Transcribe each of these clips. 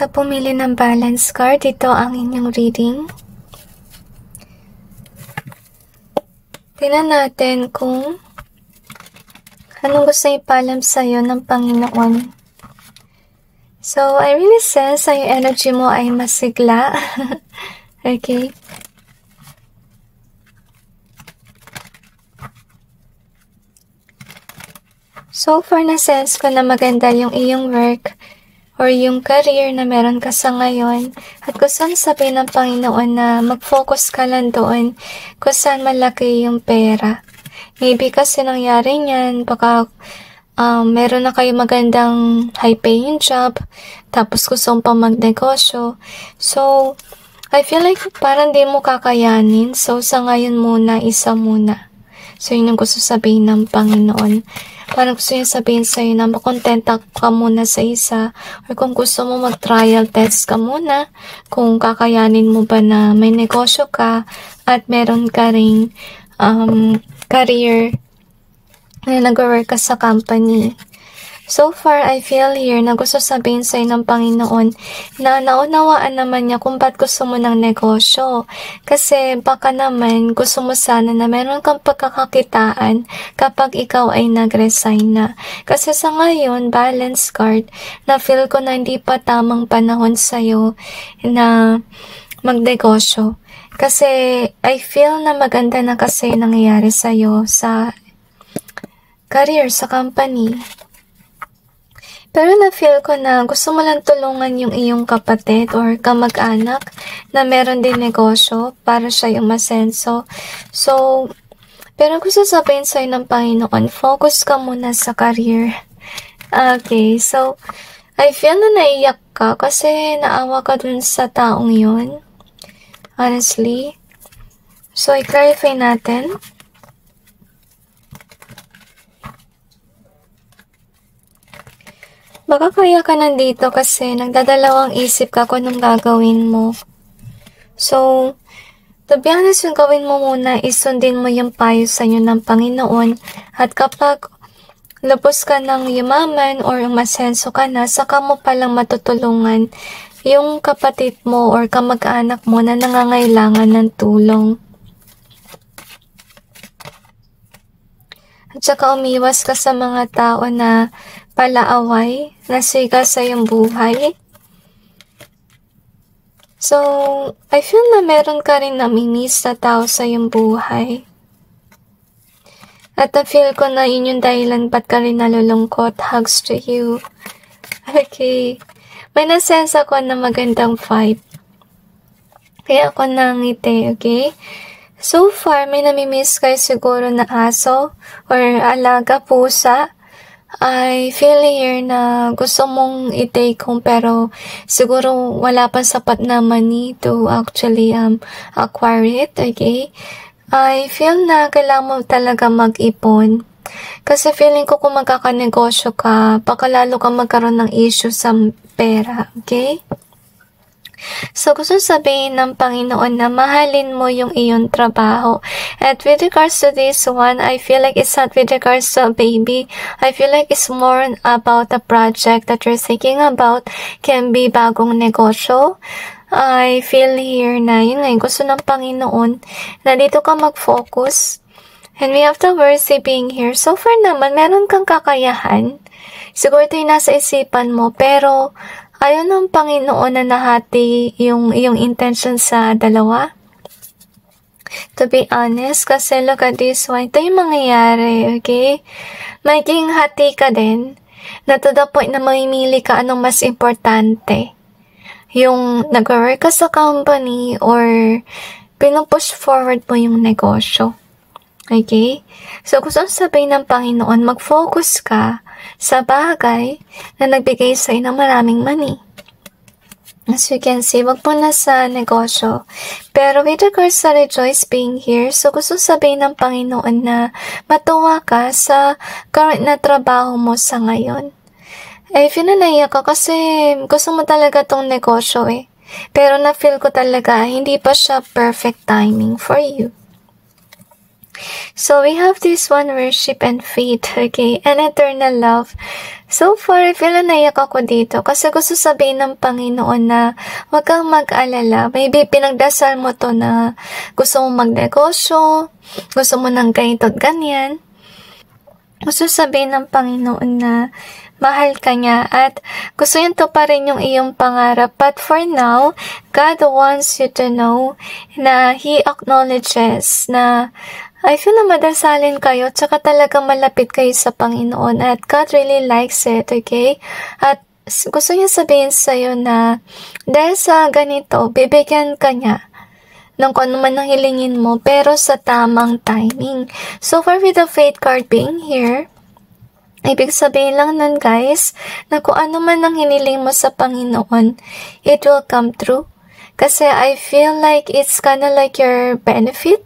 Sa pumili ng balance card, ito ang inyong reading. Tingnan natin kung anong gusto ipalam sa'yo ng Panginoon. So, I really sense ang energy mo ay masigla. Okay? So far, na-sense ko na maganda yung iyong work or yung career na meron ka sa ngayon. At gusto sabihin ng Panginoon na mag-focus ka lang doon kung saan malaki yung pera. Maybe kasi nangyari niyan, baka meron na kayo magandang high-paying job, tapos gusto mong pang magnegosyo. So, I feel like parang di mo kakayanin. So, sa ngayon muna, isa muna. So, yun yung gusto sabihin ng Panginoon. Parang gusto niya sabihin sa'yo na makontenta ka muna sa isa. Or kung gusto mo mag-trial test ka muna, kung kakayanin mo ba na may negosyo ka at meron ka ring career na nag-work ka sa company. So far, I feel here na gusto sabihin sa'yo ng Panginoon na naunawaan naman niya kung ba't gusto mo ng negosyo. Kasi baka naman gusto mo sana na meron kang pagkakakitaan kapag ikaw ay nag-resign na. Kasi sa ngayon, balance card, na feel ko na hindi pa tamang panahon sa'yo na magnegosyo. Kasi I feel na maganda na kasi nangyayari sa'yo sa career, sa company. Pero na-feel ko na gusto mo lang tulungan yung iyong kapatid or kamag-anak na meron din negosyo para siya yung masenso. So, pero gusto sabihin sa'yo ng Panginoon, focus ka muna sa career. Okay, so, I feel na naiyak ka kasi naawa ka dun sa taong yun. Honestly. So, i-clarify natin. Baka kaya ka nandito kasi nagdadalawang isip ka kung anong gagawin mo. So, to be honest, yung gawin mo muna is sundin mo yung payo sa inyo ng Panginoon. At kapag lubos ka ng yumaman or masenso ka na, saka mo palang matutulungan yung kapatid mo or kamag-anak mo na nangangailangan ng tulong. At saka umiwas ka sa mga tao na palaaway, nasiga sa iyong buhay. So, I feel na meron ka rin namimiss na tao sa iyong buhay. At na-feel ko na yun yung dahilan ba't ka rin nalulungkot. Hugs to you. Okay. May nasense ako na magandang vibe. Kaya ako nangiti, okay? So far, may namimiss kayo siguro na aso or alaga, pusa. I feel here na gusto mong i-take home pero siguro wala pa sapat na money to actually acquire it, okay? I feel na kailangan mo talaga mag-ipon. Kasi feeling ko kung magkakanegosyo ka, baka lalo ka magkaroon ng issue sa pera, okay? So, gusto sabihin ng Panginoon na mahalin mo yung iyong trabaho. At with regards to this one, I feel like it's not with regards to a baby. I feel like it's more about a project that you're thinking about. Can be bagong negosyo. I feel here na yun nga, gusto ng Panginoon na dito ka mag-focus. And we have the worthy being here. So far naman, meron kang kakayahan. Siguro ito yung nasa isipan mo, pero ayaw ng Panginoon na nahati yung intention sa dalawa. To be honest, kasi look at this one. Ito yung mangyayari, okay? Maging hati ka din, na to the point na mamimili ka anong mas importante. Yung nag-work ka sa company or pinupush forward mo yung negosyo. Okay? So, gusto sabihin ng Panginoon, mag-focus ka sa bagay na nagbigay sa'yo ng maraming money. As you can see, wag mo na sa negosyo. Pero with regards sa rejoice being here, so gusto sabihin ng Panginoon na matuwa ka sa current na trabaho mo sa ngayon. Feel na naiyak ka kasi gusto mo talaga tong negosyo eh. Pero na-feel ko talaga, hindi pa siya perfect timing for you. So we have this one, worship and faith, okay? And eternal love. So far, I feel na naiyak ako dito kasi gusto sabihin ng Panginoon na huwag kang mag-alala. Maybe pinagdasal mo to na gusto mo magnegosyo, gusto mo ng ganito at ganyan. Gusto sabihin ng Panginoon na mahal ka niya at gusto niya tuparin yung iyong pangarap. But for now, God wants you to know na He acknowledges na I feel na madasalin kayo tsaka talagang malapit kayo sa Panginoon at God really likes it, okay? At gusto niya sabihin sa'yo na dahil sa ganito, bibigyan ka niya ng kung ano man ang hilingin mo pero sa tamang timing. So far with the faith card being here, ibig sabihin lang nun guys, na kung ano man ang hiniling mo sa Panginoon, it will come true. Kasi I feel like it's kinda like your benefit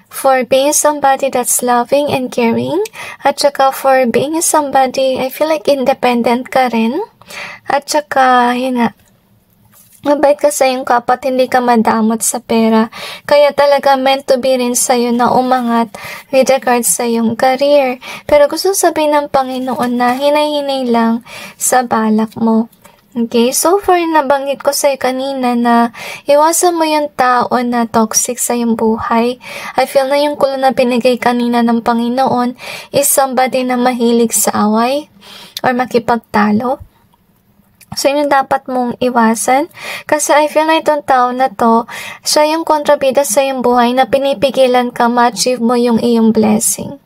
for being somebody that's loving and caring. At saka for being somebody, I feel like independent ka rin. At saka, yun nga, mabait ka sa iyong kapwa at hindi ka madamot sa pera. Kaya talaga meant to be rin sa'yo na umangat with regards sa iyong career. Pero gusto sabihin ng Panginoon na hinay-hinay lang sa balak mo. Okay, so far nabanggit ko sa'yo kanina na iwasan mo yung tao na toxic sa iyong buhay. I feel na yung kulay na binigay kanina ng Panginoon is somebody na mahilig sa away or makipagtalo. So, yun yung dapat mong iwasan. Kasi I feel na itong tao na to, siya yung kontrabida sa iyong buhay na pinipigilan ka ma-achieve mo yung iyong blessing.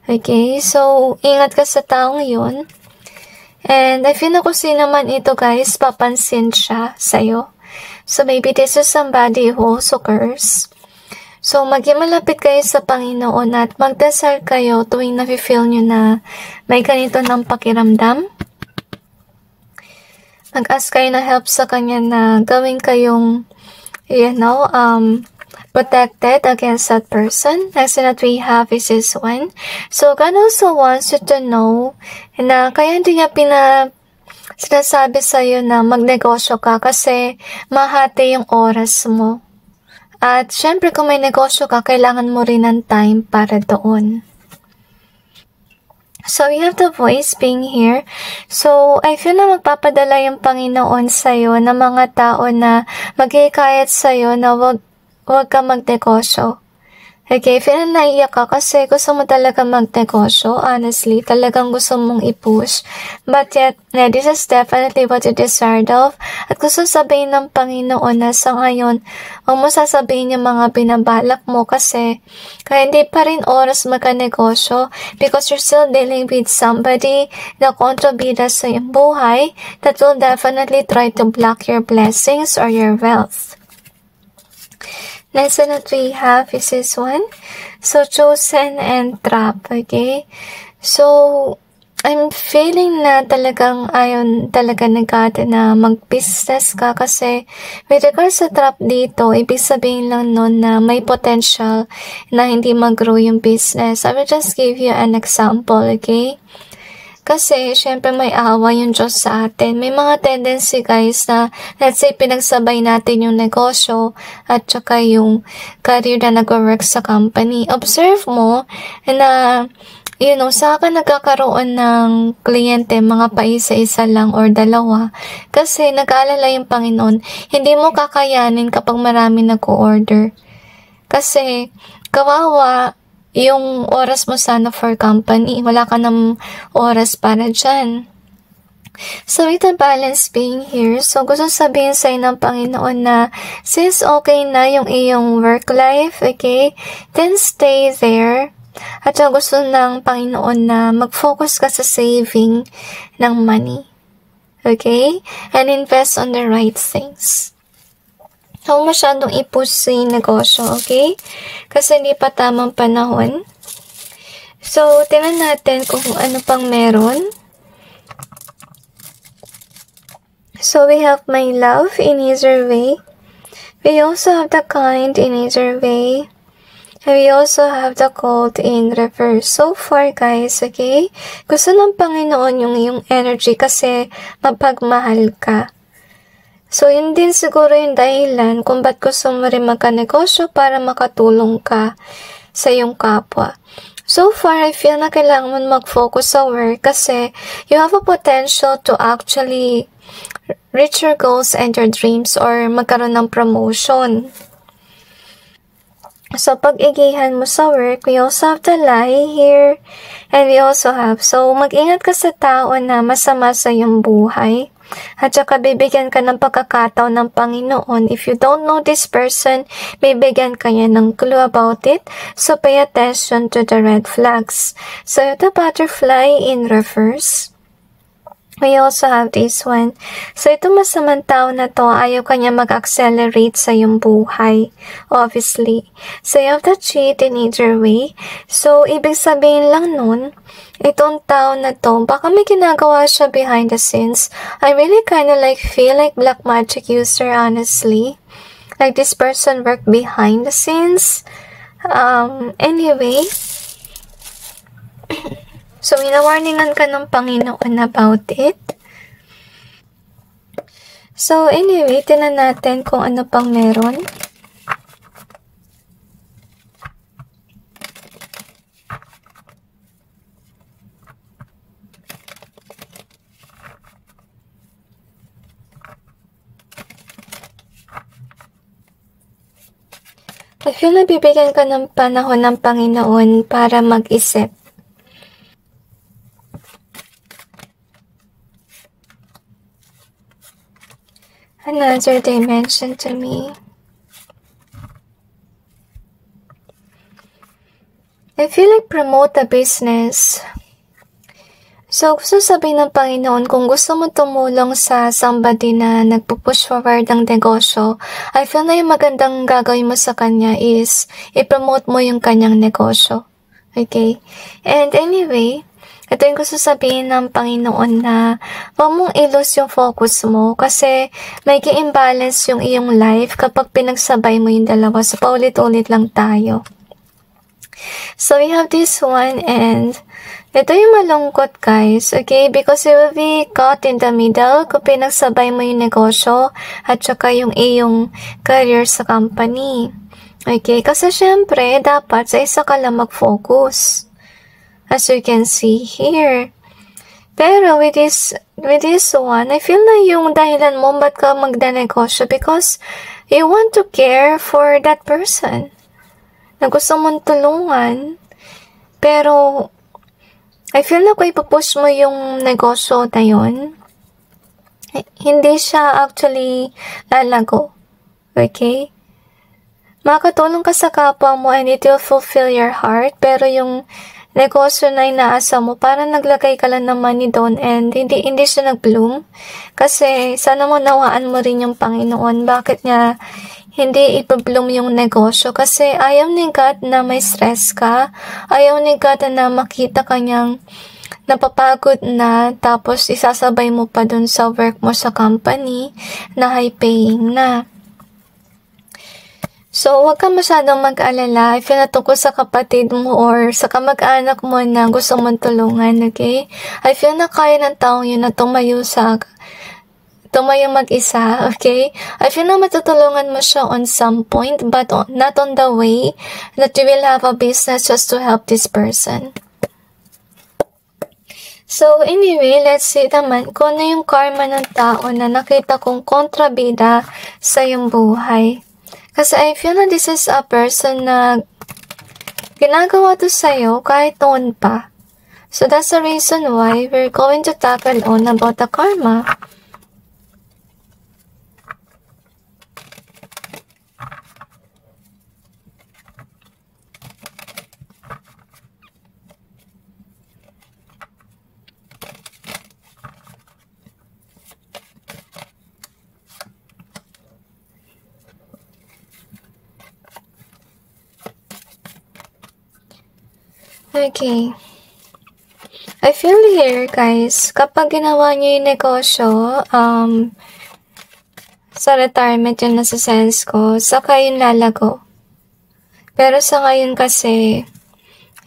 Okay? So, ingat ka sa taong yun. And I feel na kung sino man ito guys, papansin siya sa'yo. So, maybe this is somebody who also curse. So, maging malapit kayo sa Panginoon at magdasal kayo tuwing nafe-feel nyo na may ganito ng pakiramdam. Mag-ask kayo na help sa Kanya na gawin kayong, protected against that person. Next that we have is this one. So, God also wants you to know na kaya hindi niya sinasabi sa'yo na magnegosyo ka kasi mahati yung oras mo. At syempre kung may negosyo ka, kailangan mo rin ng time para doon. So, we have the voice being here. So, I feel na magpapadala yung Panginoon sa'yo na mga tao na maghihikayat sa'yo na wag ka magnegosyo. Okay, feel na naiyak ka kasi gusto mo talaga magnegosyo. Honestly, talagang gusto mong i-push. But yet, this is definitely what you deserve of. At gusto sabihin ng Panginoon na sa ngayon, huwag mo sasabihin yung mga binabalak mo kasi kaya hindi pa rin oras magka-negosyo because you're still dealing with somebody na kontrabida sa iyong buhay that will definitely try to block your blessings or your wealth. Next one that we have is this one. So, chosen and trap, okay? So, I'm feeling na talagang ayon talaga na God na mag-business ka kasi with regards sa trap dito, ibig sabihin lang nun na may potential na hindi mag-grow yung business. I will just give you an example, okay? Kasi, syempre may awa yung Diyos sa atin. May mga tendency guys na, let's say, pinagsabay natin yung negosyo at saka yung career na nag-work sa company. Observe mo na, saka nagkakaroon ng kliyente, mga paisa-isa lang or dalawa. Kasi, nag-aalala yung Panginoon, hindi mo kakayanin kapag marami nag-order. Kasi, kawawa, yung oras mo sana for company, wala ka ng oras para dyan. So, with the balance being here, so gusto sabihin sa'yo ng Panginoon na since okay na yung iyong work life, okay, then stay there. At gusto ng Panginoon na mag-focus ka sa saving ng money. Okay? And invest on the right things. Huwag masyadong i-push sa negosyo, okay? Kasi hindi pa tamang panahon. So, tingnan natin kung ano pang meron. So, we have my love in either way. We also have the kind in either way. And we also have the cold in reverse. So far, guys, okay? Gusto ng Panginoon yung iyong energy kasi mapagmahal ka. So, yun din siguro yung dahilan kung ba't gusto mo rin magka-negosyo para makatulong ka sa iyong kapwa. So far, I feel na kailangan mo mag-focus sa work kasi you have a potential to actually reach your goals and your dreams or magkaroon ng promotion. So, pag-igihan mo sa work, we also have the lie here, and we also have, so, mag-ingat ka sa tao na masama sa iyong buhay, at saka bibigyan ka ng pagkakataon ng Panginoon. If you don't know this person, bibigyan ka niya ng clue about it, so pay attention to the red flags. So, the butterfly in reverse. We also have this one. So, ito masamang tao na to, ayaw kanya mag-accelerate sa iyong buhay. Obviously. So, you have the cheat in either way. So, ibig sabihin lang nun, itong tao na to, baka may ginagawa siya behind the scenes. I really kinda like feel like black magic user, honestly. Like this person worked behind the scenes. Anyway, so, minawarningan ka ng Panginoon about it. So, anyway, tinan natin kung ano pang meron. I feel na bibigyan ka ng panahon ng Panginoon para mag-isip. Another dimension to me. I feel like promote a business. So, gusto sabihin ng Panginoon, kung gusto mo tumulong sa somebody na nagpo-push forward ng negosyo, I feel na yung magandang gagawin mo sa kanya is i-promote mo yung kanyang negosyo. Okay? And anyway, ito yung gusto sabihin ng Panginoon na huwag mong i-lose yung focus mo kasi may imbalance yung iyong life kapag pinagsabay mo yung dalawa. So, paulit-ulit lang tayo. So, we have this one and ito yung malungkot, guys. Okay? Because you will be caught in the middle kung pinagsabay mo yung negosyo at saka yung iyong career sa company. Okay? Kasi syempre, dapat sa isa ka lang mag-focus. As you can see here. Pero with this one, I feel na yung dahilan mo ba't ka magdanegosyo because you want to care for that person. Na gusto mong tulungan. Pero, I feel na kung ipupush mo yung negosyo na yun, hindi siya actually lalago. Okay? Makakatulong ka sa kapwa mo and it will fulfill your heart. Pero yung negosyo na inaasa mo, parang naglagay ka lang ng money doon and hindi siya nag-bloom. Kasi sana mo nawaan mo rin yung Panginoon. Bakit niya hindi ipabloom yung negosyo? Kasi ayaw ni God na may stress ka. Ayaw ni God na makita kanyang napapagod na tapos isasabay mo pa doon sa work mo sa company na high paying na. So, huwag ka masyadong mag-alala if tungkol sa kapatid mo or sa kamag-anak mo na gusto mong tulungan, okay? I feel na kaya ng taong yun na tumayo mag-isa, okay? I feel na matutulungan mo siya on some point, but not on the way that you will have a business just to help this person. So, anyway, let's see naman kung ano yung karma ng tao na nakita kong kontrabida sa iyong buhay. Kasi I feel na this is a person na ginagawa to sa'yo kahit noon pa. So that's the reason why we're going to tackle on about the karma. Okay. I feel here, guys, kapag ginawa niyo yung negosyo, sa retirement yung nasa sense ko, saka yung lalago. Pero sa ngayon kasi,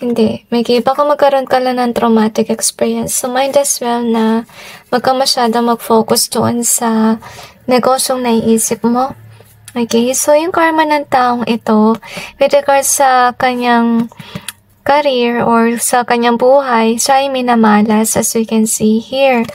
hindi. Baka magkaroon ka lang ng traumatic experience. So, might as well na wag ka masyadong mag-focus doon sa negosyong naiisip mo. Okay, so yung karma ng taong ito, with regards sa kanyang career or sa kanyang buhay, siya ay minamalas as we can see here.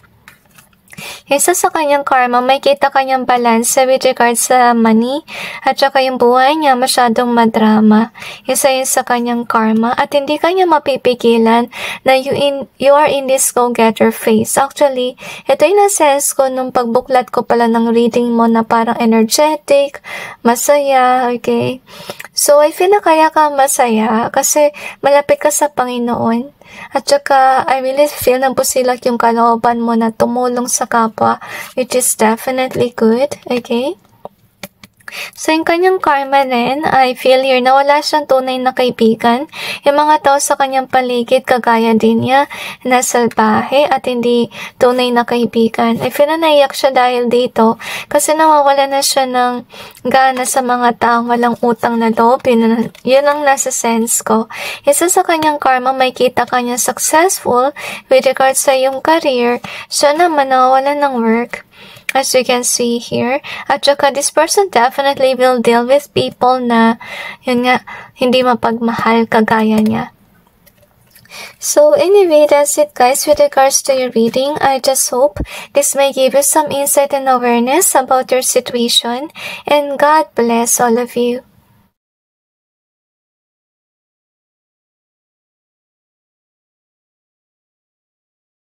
Isa sa kanyang karma, may kita kanyang balance with regards sa money at saka yung buhay niya masyadong madrama. Isa yun sa kanyang karma at hindi kanya mapipigilan na you are in this go-getter phase. Actually, ito yung na-sense ko nung pagbuklat ko pala ng reading mo na parang energetic, masaya, okay? So, I feel na kaya ka masaya kasi malapit ka sa Panginoon. At saka, I really feel na busilak yung kalooban mo na tumulong sa kapwa, which is definitely good, okay? So, yung kanyang karma rin, I feel here na wala siyang tunay na kaibigan. Yung mga tao sa kanyang paligid, kagaya din niya, na salbahe at hindi tunay na kaibigan. I feel na naiyak siya dahil dito kasi nawawala na siya ng gana sa mga taong walang utang na loob. Yun ang nasa sense ko. Isa sa kanyang karma, may kita kanya successful with regards sa yung career. Siya naman nawawala ng work. As you can see here. At saka, this person definitely will deal with people na, yun nga, hindi mapagmahal kagaya niya. So, anyway, that's it guys with regards to your reading. I just hope this may give you some insight and awareness about your situation. And God bless all of you.